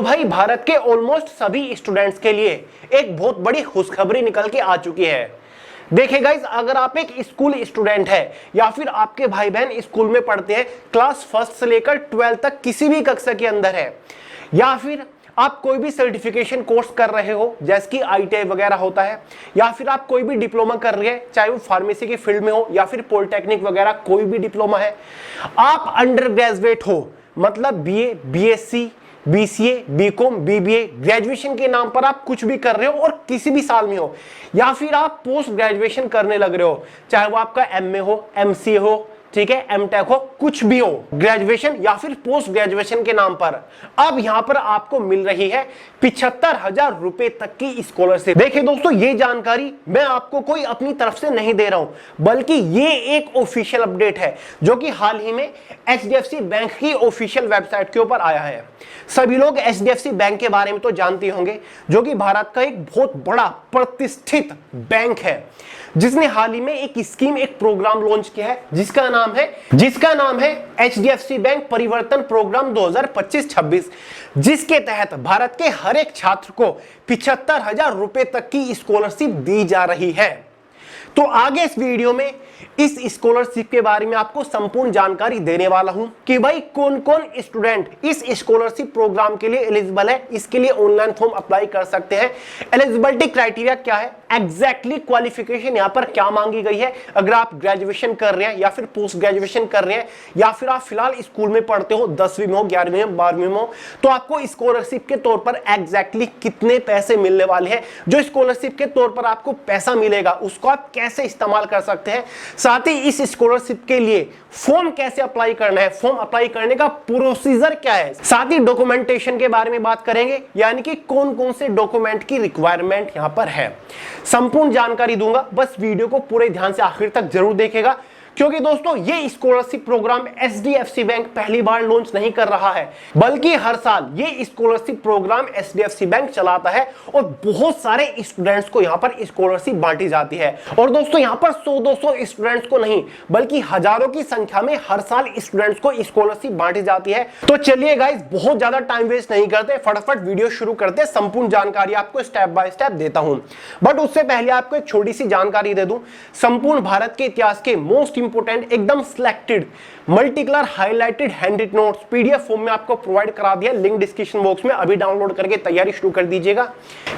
भाई भारत के ऑलमोस्ट सभी स्टूडेंट्स के लिए एक बहुत बड़ी खुशखबरी निकल के आ चुकी है। देखिए गाइस, अगर आप एक स्कूल स्टूडेंट है या फिर आपके भाई बहन स्कूल में पढ़ते हैं, क्लास 1 से लेकर 12 तक किसी भी कक्षा के अंदर है, या फिर आप कोई भी सर्टिफिकेशन कोर्स कर रहे हो जैसे कि ITI वगैरह होता है, या फिर आप कोई भी डिप्लोमा कर रहे हैं, चाहे वो फार्मेसी की फील्ड में हो या फिर पॉलिटेक्निक वगैरह कोई भी डिप्लोमा है, आप अंडर ग्रेजुएट हो मतलब BA, BSc, BCA, BCom, BBA, graduation के नाम पर आप कुछ भी कर रहे हो और किसी भी साल में हो, या फिर आप पोस्ट ग्रेजुएशन करने लग रहे हो, चाहे वो आपका MA हो, MCA हो, ठीक है, MTech हो, कुछ भी हो, ग्रेजुएशन या फिर पोस्ट ग्रेजुएशन के नाम पर अब यहां पर आपको मिल रही है 75,000 रुपए तक की स्कॉलरशिप। देखिए दोस्तों, ये जानकारी मैं आपको कोई अपनी तरफ से नहीं दे रहा हूं, बल्कि ये एक ऑफिशियल अपडेट है जो कि हाल ही में HDFC बैंक की ऑफिशियल वेबसाइट के ऊपर आया है। सभी लोग HDFC बैंक के बारे में तो जानते होंगे, जो कि भारत का एक बहुत बड़ा प्रतिष्ठित बैंक है, जिसने हाल ही में एक स्कीम, एक प्रोग्राम लॉन्च किया है जिसका नाम है HDFC बैंक परिवर्तन प्रोग्राम 2025-26, जिसके तहत भारत के हर एक छात्र को 75,000 रुपए तक की स्कॉलरशिप दी जा रही है। तो आगे इस वीडियो में इस स्कॉलरशिप के बारे में आपको संपूर्ण जानकारी देने वाला हूं कि भाई कौन कौन स्टूडेंट इस स्कॉलरशिप प्रोग्राम के लिए एलिजिबल है, इसके लिए ऑनलाइन फॉर्म अप्लाई कर सकते हैं, एलिजिबिलिटी क्राइटेरिया क्या है, एग्जैक्टली क्वालिफिकेशन यहां पर क्या मांगी गई है, अगर आप ग्रेजुएशन कर रहे हैं या फिर पोस्ट ग्रेजुएशन कर रहे हैं या फिर आप फिलहाल स्कूल में पढ़ते हो, 10वीं में हो, 11वीं में, 12वीं में हो, तो आपको स्कॉलरशिप के तौर पर एग्जैक्टली कितने पैसे मिलने वाले हैं, जो स्कॉलरशिप के तौर पर आपको पैसा मिलेगा उसको आप कैसे इस्तेमाल कर सकते हैं, साथ ही इस स्कॉलरशिप के लिए फॉर्म कैसे अप्लाई करना है, फॉर्म अप्लाई करने का प्रोसीजर क्या है, साथ ही डॉक्यूमेंटेशन के बारे में बात करेंगे, यानी कि कौन कौन से डॉक्यूमेंट की रिक्वायरमेंट यहां पर है। संपूर्ण जानकारी दूंगा, बस वीडियो को पूरे ध्यान से आखिर तक जरूर देखेगा, क्योंकि दोस्तों ये स्कॉलरशिप प्रोग्राम HDFC बैंक पहली बार लॉन्च नहीं कर रहा है, बल्कि हर साल ये स्कॉलरशिप प्रोग्राम HDFC बैंक चलाता है और बहुत सारे स्टूडेंट्स को यहाँ पर स्कॉलरशिप बांटी जाती है। और दोस्तों यहाँ पर 100-200 स्टूडेंट्स को नहीं, बल्कि हजारों की संख्या में हर साल स्टूडेंट्स को स्कॉलरशिप बांटी जाती है। तो चलिए गाइस, बहुत ज्यादा टाइम वेस्ट नहीं करते, फटाफट वीडियो शुरू करते, संपूर्ण जानकारी आपको स्टेप बाय स्टेप देता हूं। बट उससे पहले आपको एक छोटी सी जानकारी दे दूं, संपूर्ण भारत के इतिहास के मोस्ट इंपोर्टेंट, एकदम selected, multi colour highlighted handwritten notes PDF form में आपको प्रोवाइड करा दिया, लिंक डिस्क्रिप्शन बॉक्स में, अभी डाउनलोड करके तैयारी शुरू कर दीजिएगा।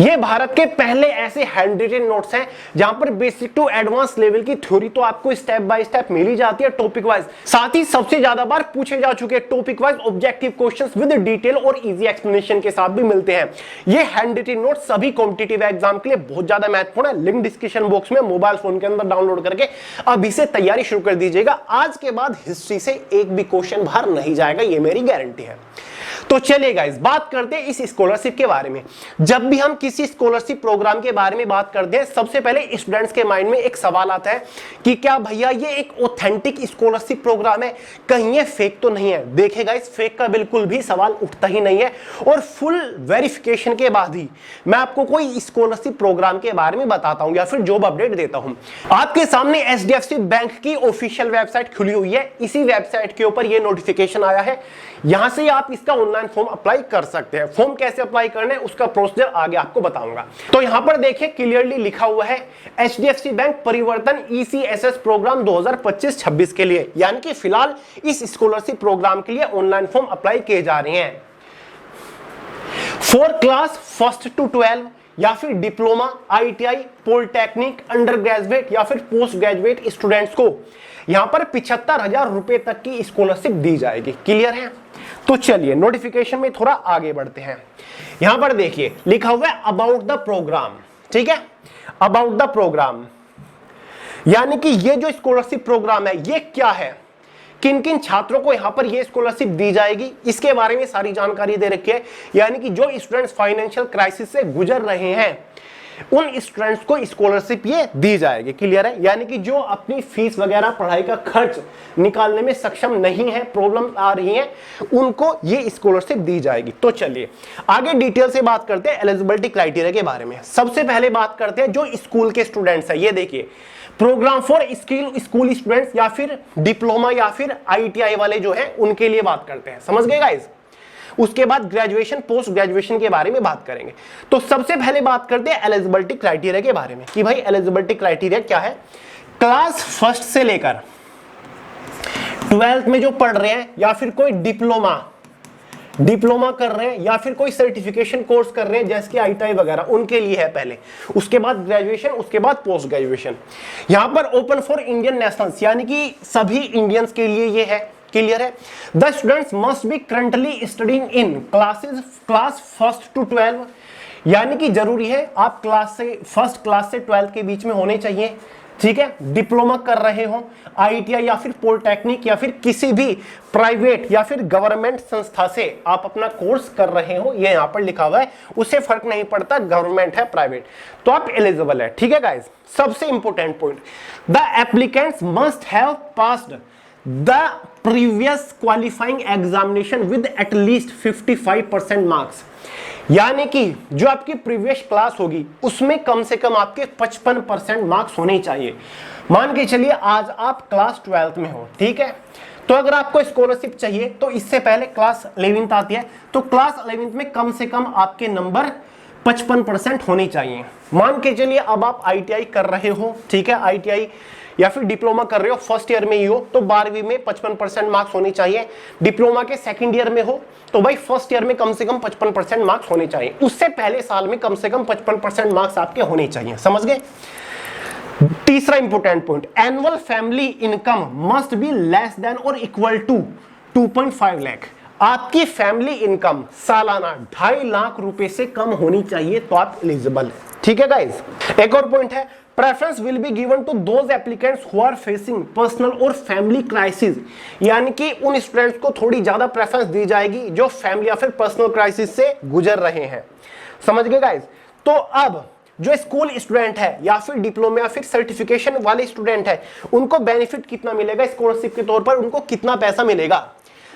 ये भारत के पहले ऐसे हैंडरिटन नोट्स हैं जहां पर बेसिक टू एडवांस लेवल की थ्योरी तो आपको स्टेप बाय स्टेप मिल ही जाती है टॉपिक वाइज, साथ ही सबसे ज्यादा बार पूछे जा चुके topic wise objective questions with detail और इजी एक्सप्लेनेशन के साथ भी मिलते हैं। ये हैंडरिटन नोट्स सभी कॉम्पिटिटिव एग्जाम के लिए बहुत ज्यादा महत्वपूर्ण है। लिंक डिस्क्रिप्शन बॉक्स में मोबाइल फोन के अंदर डाउनलोड करके अभी से तैयारी शुरू कर दीजिएगा। आज के बाद हिस्ट्री से एक भी क्वेश्चन बाहर नहीं जाएगा, ये मेरी गारंटी है। तो चलिए गाइस, बात करते हैं इस स्कॉलरशिप के बारे में। जब भी हम किसी स्कॉलरशिप प्रोग्राम के बारे में बात करते हैं, सबसे पहले स्टूडेंट्स के माइंड में एक सवाल आता है कि क्या भैया ये एक ऑथेंटिक स्कॉलरशिप प्रोग्राम है, कहीं ये फेक तो नहीं है। देखिए गाइस, फेक का बिल्कुल भी सवाल उठता ही नहीं है, और फुल वेरिफिकेशन के बाद ही मैं आपको कोई स्कॉलरशिप प्रोग्राम के बारे में बताता हूं या फिर जॉब अपडेट देता हूं। आपके सामने HDFC बैंक की ऑफिशियल वेबसाइट खुली हुई है, इसी वेबसाइट के ऊपर ये नोटिफिकेशन आया है, यहां से आप इसका ऑनलाइन फॉर्म अप्लाई कर सकते हैं। फॉर्म कैसे अप्लाई करना है उसका प्रोसीजर आगे आपको बताऊंगा। तो यहां पर देखिए क्लियरली लिखा हुआ है HDFC बैंक परिवर्तन ECSS प्रोग्राम 2025-26 के लिए, यानी कि फिलहाल इस स्कॉलरशिप प्रोग्राम के लिए ऑनलाइन फॉर्म अप्लाई किए जा रहे हैं फॉर क्लास 1 to 12 या फिर diploma, ITI, polytechnic, under graduate या फिर पोस्ट ग्रेजुएट स्टूडेंट्स को यहां पर 75,000 रुपए तक की स्कॉलरशिप दी जाएगी। क्लियर है? तो चलिए नोटिफिकेशन में थोड़ा आगे बढ़ते हैं। यहां पर देखिए लिखा हुआ है अबाउट द प्रोग्राम, ठीक है, अबाउट द प्रोग्राम, यानी कि ये जो स्कॉलरशिप प्रोग्राम है ये क्या है, किन किन छात्रों को यहां पर ये स्कॉलरशिप दी जाएगी, इसके बारे में सारी जानकारी दे रखी है। यानी कि जो स्टूडेंट्स फाइनेंशियल क्राइसिस से गुजर रहे हैं उन स्टूडेंट्स को स्कॉलरशिप ये दी जाएगी। क्लियर है? यानी कि जो अपनी फीस वगैरह पढ़ाई का खर्च निकालने में सक्षम नहीं है, प्रॉब्लम आ रही है, उनको ये स्कॉलरशिप दी जाएगी। तो चलिए आगे डिटेल से बात करते हैं एलिजिबिलिटी क्राइटेरिया के बारे में। सबसे पहले बात करते हैं जो स्कूल के स्टूडेंट्स है, ये देखिए प्रोग्राम फॉर स्कूल स्टूडेंट्स या फिर डिप्लोमा या फिर ITI वाले जो है उनके लिए बात करते हैं। समझ गए गाइस? उसके बाद ग्रेजुएशन पोस्ट ग्रेजुएशन के बारे में बात करेंगे। तो सबसे पहले बात करते हैं एलिजिबिलिटी क्राइटेरिया के बारे में कि भाई एलिजिबिलिटी क्राइटेरिया क्या है। क्लास फर्स्ट से लेकर 12th में जो पढ़ रहे हैं या फिर कोई डिप्लोमा कर रहे हैं या फिर कोई सर्टिफिकेशन कोर्स कर रहे हैं जैसे कि ITI वगैरह, उनके लिए है पहले, उसके बाद ग्रेजुएशन, उसके बाद पोस्ट ग्रेजुएशन। यहां पर ओपन फॉर इंडियन नेशनल्स यानी कि सभी इंडियंस के लिए ये है, क्लियर है। The students must be currently studying in class first to 12, यानी कि जरूरी है आप फर्स्ट क्लास से 12th के बीच में होने चाहिए, ठीक है। डिप्लोमा कर रहे हो, ITI या फिर पॉलिटेक्निक या फिर किसी भी प्राइवेट या फिर गवर्नमेंट संस्था से आप अपना कोर्स कर रहे हो, ये यहां पर लिखा हुआ है, उससे फर्क नहीं पड़ता गवर्नमेंट है प्राइवेट, तो आप एलिजिबल है, ठीक है गाइस। सबसे important point, the applicants must have passed the previous qualifying examination with at least 55% marks, यानी कि जो आपकी प्रीवियस क्लास होगी उसमें कम से कम आपके 55% मार्क्स होने चाहिए। मान के चलिए आज आप क्लास 12th में हो, ठीक है, तो अगर आपको स्कॉलरशिप चाहिए तो इससे पहले क्लास 11th आती है, तो क्लास 11th में कम से कम आपके नंबर 55% होने चाहिए। मान के चलिए अब आप ITI कर रहे हो, ठीक है, ITI या फिर डिप्लोमा कर रहे हो, फर्स्ट ईयर में ही हो तो 12वीं में 55% मार्क्स होने चाहिए। डिप्लोमा के सेकंड ईयर में हो तो भाई फर्स्ट ईयर में कम से कम 55% मार्क्स होने चाहिए, उससे पहले साल में कम से कम 55% मार्क्स आपके होने चाहिए, समझ गए। तीसरा important point, annual family income must be less than और इक्वल टू 2.5 लाख, आपकी फैमिली इनकम सालाना 2.5 लाख रुपए से कम होनी चाहिए तो आप एलिजिबल है, ठीक है गाइस। एक और पॉइंट है, preference will be given to those applicants who are facing personal और फैमिली क्राइसिस, यानी कि उन स्टूडेंट्स को थोड़ी ज्यादा प्रेफरेंस दी जाएगी जो फैमिली या फिर पर्सनल क्राइसिस से गुजर रहे हैं, समझ गए गाइस। तो अब जो स्कूल स्टूडेंट है या फिर डिप्लोमा या फिर सर्टिफिकेशन वाले स्टूडेंट है, उनको बेनिफिट कितना मिलेगा स्कॉलरशिप के तौर पर, उनको कितना पैसा मिलेगा।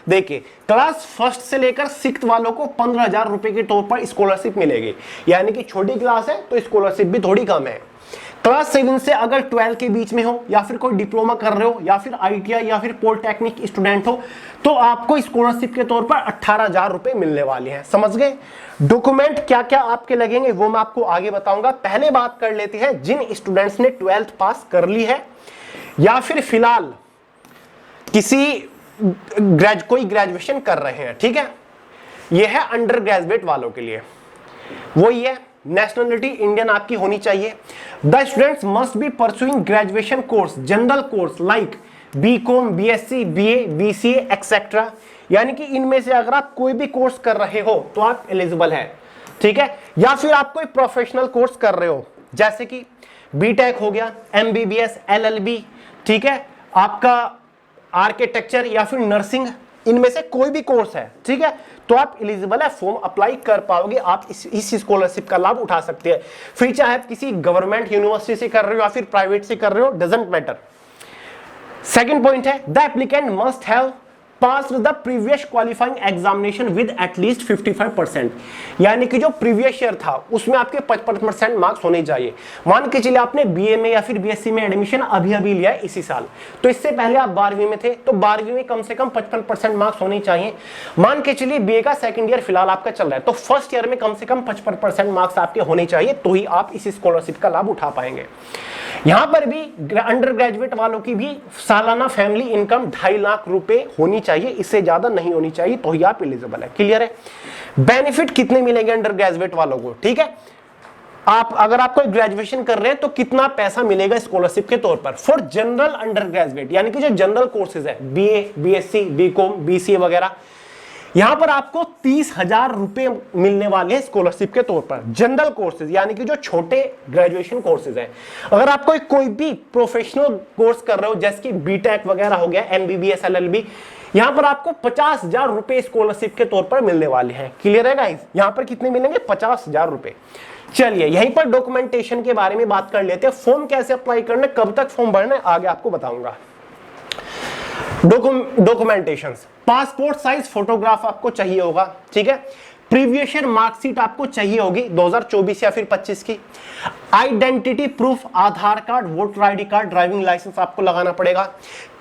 देखिए क्लास फर्स्ट से लेकर 6th वालों को 15,000 रुपए के तौर पर स्कॉलरशिप मिलेगी, यानी कि छोटी क्लास है तो स्कॉलरशिप भी थोड़ी कम है। क्लास 7 से अगर 12 के बीच में हो या फिर कोई डिप्लोमा कर रहे हो या फिर ITI या फिर पॉलिटेक्निक स्टूडेंट हो तो आपको स्कॉलरशिप के तौर पर 18,000 रुपए मिलने वाले हैं, समझ गए। डॉक्यूमेंट क्या क्या आपके लगेंगे वो मैं आपको आगे बताऊंगा। पहले बात कर लेते हैं जिन स्टूडेंट्स ने 12th पास कर ली है या फिर फिलहाल कोई ग्रेजुएशन कर रहे हैं, ठीक है। यह है अंडर ग्रेजुएट वालों के लिए, वो ये नेशनलिटी इंडियन आपकी होनी चाहिए। The students must B pursuing graduation course, general course like BCom, BSc, BA, BCA etcetera, यानी कि इनमें से अगर आप कोई भी कोर्स कर रहे हो तो आप एलिजिबल है, ठीक है। या फिर आप कोई प्रोफेशनल कोर्स कर रहे हो जैसे कि BTech हो गया, MBBS, LLB, ठीक है, आपका आर्किटेक्चर या फिर नर्सिंग, इनमें से कोई भी कोर्स है, ठीक है, तो आप एलिजिबल है, फॉर्म अप्लाई कर पाओगे, आप इस स्कॉलरशिप का लाभ उठा सकते हैं। फिर चाहे आप किसी गवर्नमेंट यूनिवर्सिटी से कर रहे हो या फिर प्राइवेट से कर रहे हो, डजंट मैटर। सेकंड पॉइंट है, the applicant must have passed the previous qualifying examination with at least 55%, यानी कि जो प्रीवियस ईयर था उसमें आपके 55% मार्क्स होने चाहिए। मान के चलिए आपने BA में या फिर BSc में एडमिशन अभी लिया है इसी साल, तो इससे पहले आप 12वीं में थे तो 12वीं में कम से कम 55% मार्क्स होने चाहिए। मान के चलिए BA का सेकंड ईयर फिलहाल आपका चल रहा है तो फर्स्ट ईयर में कम से कम 55% मार्क्स आपके होने चाहिए, तो ही आप इस स्कॉलरशिप का लाभ उठा पाएंगे। यहां पर भी अंडर ग्रेजुएट वालों की भी सालाना फैमिली इनकम 2.5 लाख रुपए होनी चाहिए, इससे ज्यादा नहीं होनी चाहिए, तो ही आप एलिजिबल है, क्लियर है। बेनिफिट कितने मिलेंगे अंडर ग्रेजुएट वालों को, ठीक है, आप अगर आप कोई ग्रेजुएशन कर रहे हैं तो कितना पैसा मिलेगा स्कॉलरशिप के तौर पर। फॉर जनरल अंडर ग्रेजुएट, यानी कि जो जनरल कोर्सेज है BA, BSc, BCom, BCA वगैरह, यहां पर आपको 30,000 रुपए मिलने वाले हैं स्कॉलरशिप के तौर पर। जनरल कोर्सेज यानी कि जो छोटे ग्रेजुएशन कोर्सेज हैं। अगर आप कोई भी प्रोफेशनल कोर्स कर रहे हो जैसे कि BTech वगैरह हो गया, MBBS, LLB, यहां पर आपको 50,000 रुपए स्कॉलरशिप के तौर पर मिलने वाले हैं, क्लियर है गाइस। यहां पर कितने मिलेंगे, 50,000 रुपए। चलिए यहीं पर डॉक्यूमेंटेशन के बारे में बात कर लेते हैं। फॉर्म कैसे अप्लाई करना, कब तक फॉर्म भरना है, आगे आपको बताऊंगा। डॉक्यूमेंटेशन, पासपोर्ट साइज फोटोग्राफ आपको चाहिए होगा, ठीक है। प्रीवियस ईयर मार्कशीट आपको चाहिए होगी 2024 या फिर 25 की। Identity proof, Aadhaar card, voter ID card, driving licence आपको लगाना पड़ेगा।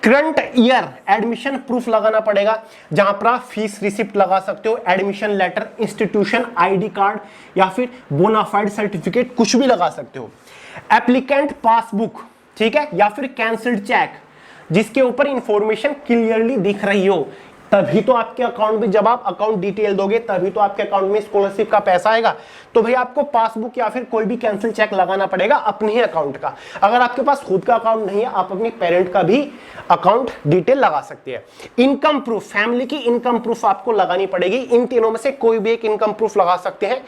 करंट ईयर एडमिशन प्रूफ लगाना पड़ेगा, जहां पर आप फीस रिसिप्ट लगा सकते हो, admission letter, institution ID card या फिर बोनाफाइड सर्टिफिकेट, कुछ भी लगा सकते हो। एप्लीकेंट पासबुक, ठीक है, या फिर कैंसिल्ड चेक जिसके ऊपर इंफॉर्मेशन क्लियरली दिख रही हो, तभी तो आपके अकाउंट में, जब आप अकाउंट डिटेल दोगे तभी तो आपके अकाउंट में स्कॉलरशिप का पैसा आएगा। तो भाई आपको पासबुक या फिर कोई भी कैंसिल चेक लगाना पड़ेगा अपने ही अकाउंट का। अगर आपके पास खुद का अकाउंट नहीं है, आप अपने पेरेंट का भी अकाउंट डिटेल लगा सकते हैं। इनकम प्रूफ, फैमिली की इनकम प्रूफ आपको लगानी पड़ेगी। इन तीनों में से कोई भी एक इनकम प्रूफ लगा सकते हैं,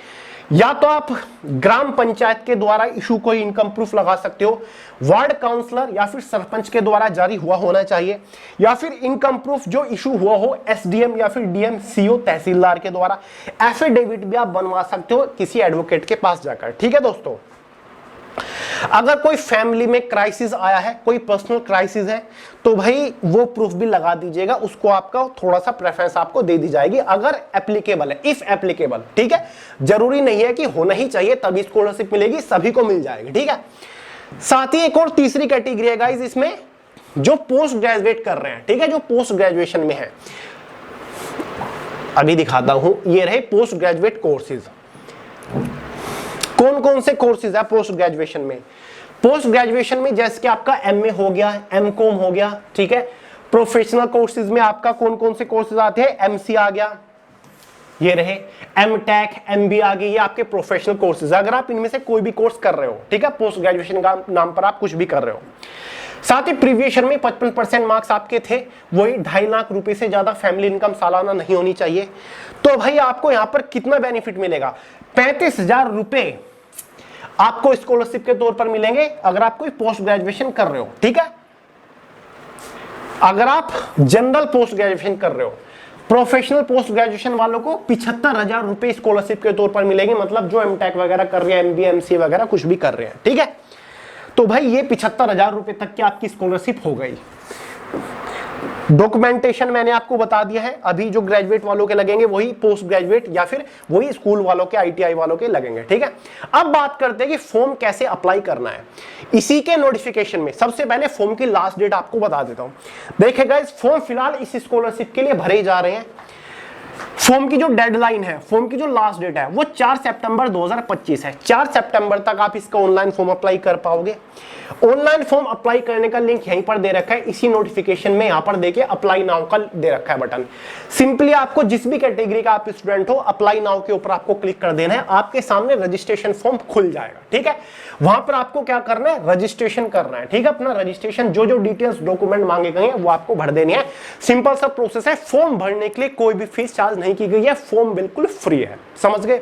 या तो आप ग्राम पंचायत के द्वारा इशू कोई इनकम प्रूफ लगा सकते हो, वार्ड काउंसलर या फिर सरपंच के द्वारा जारी हुआ होना चाहिए, या फिर इनकम प्रूफ जो इशू हुआ हो एसडीएम या फिर डीएम, सीओ, तहसीलदार के द्वारा। एफिडेविट भी आप बनवा सकते हो किसी एडवोकेट के पास जाकर, ठीक है दोस्तों। अगर कोई फैमिली में क्राइसिस आया है, कोई पर्सनल क्राइसिस है, तो भाई वो प्रूफ भी लगा दीजिएगा, उसको आपका थोड़ा सा प्रेफरेंस आपको दे दी जाएगी अगर एप्लीकेबल है, इफ एप्लीकेबल, ठीक है। जरूरी नहीं है कि होना ही चाहिए तभी स्कॉलरशिप मिलेगी, सभी को मिल जाएगी, ठीक है। साथ ही एक और तीसरी कैटेगरी है गाइस इसमें, जो पोस्ट ग्रेजुएट कर रहे हैं, ठीक है, जो पोस्ट ग्रेजुएशन में है। अभी दिखाता हूं, ये रहे पोस्ट ग्रेजुएट कोर्सेज। कौन कौन से कोर्सेज है पोस्ट ग्रेजुएशन में? पोस्ट ग्रेजुएशन में जैसे कि आपका एमए हो गया, एमकॉम हो गया, ठीक है। प्रोफेशनल कोर्सेज में आपका कौन कौन से कोर्सेज आते हैं? एमसी आ गया, ये रहे, एमटेक, एमबी आ गई, ये आपके प्रोफेशनल कोर्सेज। अगर आप इनमें से कोई भी कोर्स कर रहे हो, ठीक है, पोस्ट ग्रेजुएशन का नाम पर आप कुछ भी कर रहे हो। साथ ही प्रीवियस ईयर में 55% मार्क्स आपके थे, वही 2.5 लाख रुपए से ज्यादा फैमिली इनकम सालाना नहीं होनी चाहिए। तो भाई आपको यहां पर कितना बेनिफिट मिलेगा? 35,000 रुपए आपको स्कॉलरशिप के तौर पर मिलेंगे अगर आप कोई पोस्ट ग्रेजुएशन कर रहे हो, ठीक है। अगर आप जनरल पोस्ट ग्रेजुएशन कर रहे हो, प्रोफेशनल पोस्ट ग्रेजुएशन वालों को 75,000 रुपए स्कॉलरशिप के तौर पर मिलेंगे, मतलब जो एमटेक वगैरह कर रहे हैं, एमबी, एमसी वगैरह कुछ भी कर रहे हैं, ठीक है। तो भाई ये 75,000 रुपए तक की आपकी स्कॉलरशिप हो गई। डॉक्यूमेंटेशन मैंने आपको बता दिया है, अभी जो ग्रेजुएट वालों के लगेंगे वही पोस्ट ग्रेजुएट या फिर वही स्कूल वालों के, आईटीआई वालों के लगेंगे, ठीक है। अब बात करते हैं कि फॉर्म कैसे अप्लाई करना है। इसी के नोटिफिकेशन में सबसे पहले फॉर्म की लास्ट डेट आपको बता देता हूं। देखिए गाइस, फॉर्म फिलहाल इस स्कॉलरशिप के लिए भरे जा रहे हैं। फॉर्म की जो डेडलाइन है, फॉर्म की जो लास्ट डेट है वो 4 सितंबर 2025 है। 4 सितंबर तक आप इसका ऑनलाइन फॉर्म अप्लाई कर पाओगे। ऑनलाइन फॉर्म अप्लाई करने का लिंक यहीं पर दे रखा है, इसी नोटिफिकेशन में यहां पर देखिए अप्लाई नाउ का दे रखा है बटन। सिंपली आपको जिस भी कैटेगरी का आप स्टूडेंट हो, अप्लाई नाउ के ऊपर आपको क्लिक कर देना है, आपके सामने रजिस्ट्रेशन फॉर्म खुल जाएगा, ठीक है। वहां पर आपको क्या करना है? रजिस्ट्रेशन करना है, ठीक है। अपना रजिस्ट्रेशन, जो जो डिटेल्स डॉक्यूमेंट मांगे गए हैं वो आपको भर देनी है। सिंपल सा प्रोसेस है। फॉर्म भरने के लिए कोई भी फीस चार्ज नहीं की गई है, फॉर्म बिल्कुल फ्री है, समझ गए।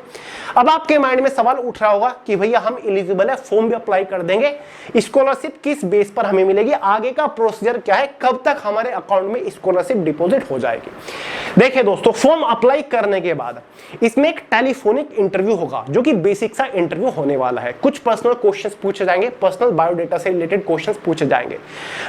अब आपके माइंड में सवाल उठ रहा होगा कि भैया हम एलिजिबल है, फॉर्म भी अप्लाई कर देंगे, स्कॉलरशिप किस बेस पर हमें मिलेगी, आगे का प्रोसीजर क्या है, कब तक हमारे अकाउंट में स्कॉलरशिप डिपॉजिट हो जाएगी? देखिए दोस्तों, फॉर्म अप्लाई करने के बाद इसमें एक टेलीफोनिक इंटरव्यू होगा, जो कि बेसिक सा इंटरव्यू होने वाला है। कुछ पर्सनल क्वेश्चंस पूछे जाएंगे, पर्सनल बायोडाटा से रिलेटेड क्वेश्चंस पूछे जाएंगे।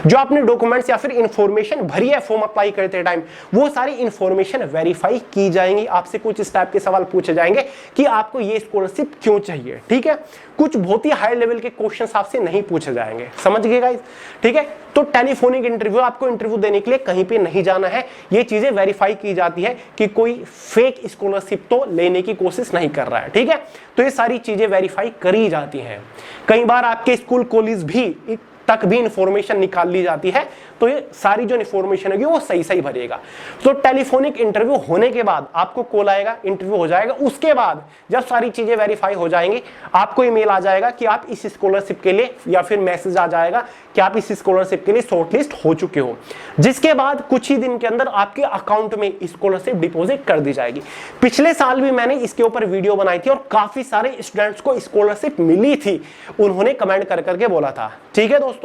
जो आपने डॉक्यूमेंट्स या फिर इंफॉर्मेशन भरी है फॉर्म अप्लाई करते टाइम, वो सारी इंफॉर्मेशन वेरीफाई की जाएंगी। आपसे कुछ इस टाइप के सवाल पूछे जाएंगे कि आपको ये स्कॉलरशिप क्यों चाहिए, ठीक है। कुछ बहुत ही हाई लेवल के क्वेश्चंस आपसे नहीं पूछे जाएंगे, समझ गए गाइस, ठीक है। तो टेलीफोनिक इंटरव्यू, आपको इंटरव्यू देने के लिए कहीं पे नहीं जाना है। ये चीजें वेरीफाई की जाती है कि कोई फेक स्कॉलरशिप तो लेने की कोशिश नहीं कर रहा है, ठीक है। तो ये सारी चीजें वेरीफाई करी जाती हैं। कई बार आपके स्कूल कॉलेज भी तक भी इंफॉर्मेशन निकाल ली जाती है, तो ये सारी जो इंफॉर्मेशन होगी वो सही सही भरिएगा। तो टेलीफोनिक इंटरव्यू होने के बाद आपको कॉल आएगा, इंटरव्यू हो जाएगा। उसके बाद जब सारी चीजें वेरीफाई हो जाएंगी, आपको ईमेल आ जाएगा कि आप इस स्कॉलरशिप के लिए, या फिर मैसेज आ जाएगा कि आप इस स्कॉलरशिप के लिए शॉर्टलिस्ट हो चुके हो। जिसके बाद कुछ ही दिन के अंदर आपके अकाउंट में स्कॉलरशिप डिपॉजिट कर दी जाएगी। पिछले साल भी मैंने इसके ऊपर वीडियो बनाई थी और काफी सारे स्टूडेंट्स को स्कॉलरशिप मिली थी, उन्होंने कमेंट कर करके बोला था, ठीक है दोस्तों।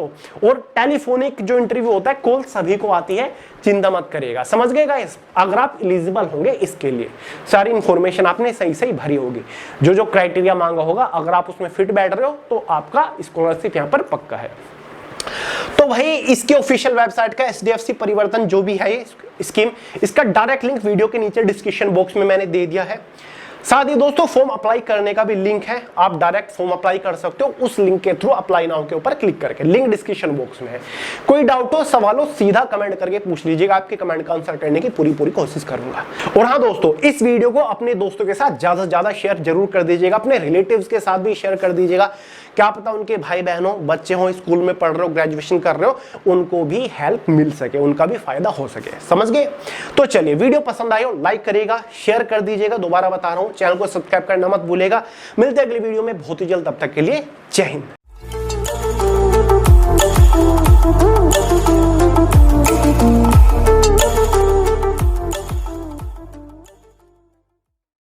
और टेलीफोनिक जो इंटरव्यू होता है, कॉल सभी को आती है, चिंता मत करिएगा, समझ गए गाइस। अगर आप एलिजिबल होंगे इसके लिए, सारी इंफॉर्मेशन आपने सही सही भरी होगी, जो जो क्राइटेरिया मांगा होगा, अगर आप उसमें फिट बैठ रहे हो तो आपका स्कॉलरशिप यहां पर पक्का है। तो भाई इसके ऑफिशियल वेबसाइट का एचडीएफसी परिवर्तन जो भी है ये स्कीम, इसका डायरेक्ट लिंक वीडियो के नीचे डिस्क्रिप्शन बॉक्स में मैंने दे दिया है। साथ ही दोस्तों फॉर्म अप्लाई करने का भी लिंक है, आप डायरेक्ट फॉर्म अप्लाई कर सकते हो उस लिंक के थ्रू, अप्लाई नाउ के ऊपर क्लिक करके, लिंक डिस्क्रिप्शन बॉक्स में है। कोई डाउट हो, सवाल हो, सीधा कमेंट करके पूछ लीजिएगा, आपके कमेंट का आंसर करने की पूरी कोशिश करूंगा। और हाँ दोस्तों, इस वीडियो को अपने दोस्तों के साथ ज्यादा से ज्यादा शेयर जरूर कर दीजिएगा, अपने रिलेटिव्स के साथ भी शेयर कर दीजिएगा, क्या पता उनके भाई बहनों, बच्चे हो, स्कूल में पढ़ रहे हो, ग्रेजुएशन कर रहे हो, उनको भी हेल्प मिल सके, उनका भी फायदा हो सके। समझ गए? तो चलिए, वीडियो पसंद आई हो लाइक करिएगा, शेयर कर दीजिएगा, दोबारा बता रहा हूं चैनल को सब्सक्राइब करना मत भूलेगा। मिलते हैं अगली वीडियो में बहुत ही जल्द, तब तक के लिए जय हिंद।